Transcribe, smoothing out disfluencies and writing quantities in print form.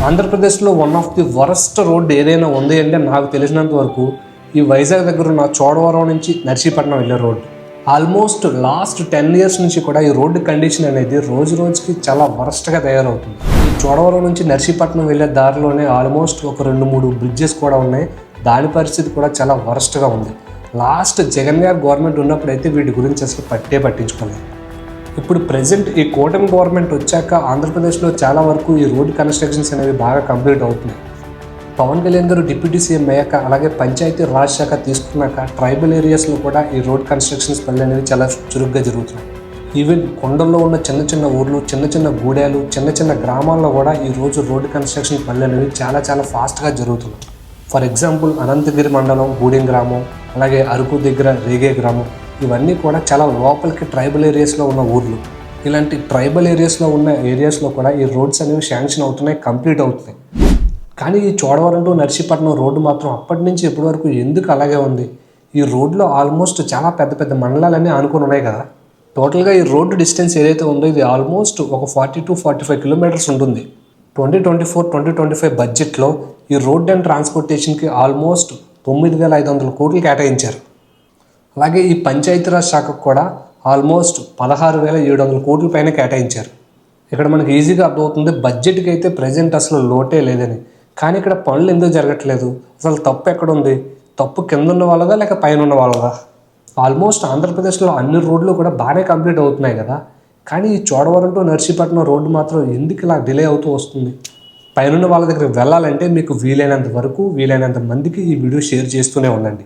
ఆంధ్రప్రదేశ్లో one of the worst road ఏదైనా ఉంది అంటే నాకు తెలిసినంత వరకు ఈ వైజాగ్ దగ్గర ఉన్న చోడవరం నుంచి నర్సీపట్నం వెళ్ళే రోడ్. ఆల్మోస్ట్ లాస్ట్ 10 years నుంచి కూడా ఈ రోడ్డు కండిషన్ అనేది రోజు రోజుకి చాలా వరస్ట్గా తయారవుతుంది. ఈ చోడవరం నుంచి నర్సీపట్నం వెళ్ళే దారిలోనే ఆల్మోస్ట్ ఒక 2-3 బ్రిడ్జెస్ కూడా ఉన్నాయి. దాని పరిస్థితి కూడా చాలా వరస్ట్గా ఉంది. లాస్ట్ జగన్ గారు గవర్నమెంట్ ఉన్నప్పుడైతే వీటి గురించి అసలు పట్టించుకోలేదు. ఇప్పుడు ప్రజెంట్ ఈ కూటమి గవర్నమెంట్ వచ్చాక ఆంధ్రప్రదేశ్లో చాలా వరకు ఈ రోడ్ కన్స్ట్రక్షన్స్ అనేవి బాగా కంప్లీట్ అవుతున్నాయి. పవన్ కళ్యాణ్ గారు డిప్యూటీ సీఎం అయ్యాక, అలాగే పంచాయతీ రాజ్ శాఖ తీసుకున్నాక ట్రైబల్ ఏరియాస్లో కూడా ఈ రోడ్ కన్స్ట్రక్షన్స్ పనులు అనేవి చాలా చురుగ్గా జరుగుతున్నాయి. ఈవెన్ కొండల్లో ఉన్న చిన్న చిన్న ఊర్లు, చిన్న చిన్న గూడాలు, చిన్న చిన్న గ్రామాల్లో కూడా ఈ రోజు రోడ్ కన్స్ట్రక్షన్ పనులు అనేవి చాలా ఫాస్ట్గా జరుగుతున్నాయి. ఫర్ ఎగ్జాంపుల్ అనంతగిరి మండలం గూడెం గ్రామం, అలాగే అరకు దగ్గర రేగే గ్రామం, ఇవన్నీ కూడా చాలా లోపలికి ట్రైబల్ ఏరియాస్లో ఉన్న ఊర్లు. ఇలాంటి ట్రైబల్ ఏరియాస్లో ఉన్న ఏరియాస్లో కూడా ఈ రోడ్స్ అనేవి శాంక్షన్ అవుతున్నాయి, కంప్లీట్ అవుతున్నాయి. కానీ ఈ చోడవరం టు నర్సీపట్నం రోడ్డు మాత్రం అప్పటి నుంచి ఇప్పటి వరకు ఎందుకు అలాగే ఉంది? ఈ రోడ్లో ఆల్మోస్ట్ చాలా పెద్ద మండలాలన్నీ ఆనుకొని ఉన్నాయి కదా. టోటల్గా ఈ రోడ్డు డిస్టెన్స్ ఏదైతే ఉందో ఇది ఆల్మోస్ట్ ఒక 40-45 kilometers ఉంటుంది. 2024-2025 బడ్జెట్లో ఈ రోడ్ అండ్ ట్రాన్స్పోర్టేషన్కి ఆల్మోస్ట్ 9,500 కోట్లు కేటాయించారు. అలాగే ఈ పంచాయతీరాజ్ శాఖకు కూడా ఆల్మోస్ట్ 16,700 కోట్ల పైన కేటాయించారు. ఇక్కడ మనకి ఈజీగా అర్థమవుతుంది బడ్జెట్కి అయితే ప్రజెంట్ అసలు లోటే లేదని. కానీ ఇక్కడ పనులు ఎందుకు జరగట్లేదు? అసలు తప్పు ఎక్కడుంది? తప్పు కింద ఉన్న వాళ్ళదా లేక పైన ఉన్న వాళ్ళదా? ఆల్మోస్ట్ ఆంధ్రప్రదేశ్లో అన్ని రోడ్లు కూడా బాగానే కంప్లీట్ అవుతున్నాయి కదా. కానీ ఈ చోడవరం టు నర్సీపట్నం రోడ్డు మాత్రం ఎందుకు ఇలా డిలే అవుతూ వస్తుంది? పైన వాళ్ళ దగ్గరికి వెళ్ళాలంటే మీకు వీలైనంత వరకు వీలైనంత మందికి ఈ వీడియో షేర్ చేస్తూనే ఉండండి.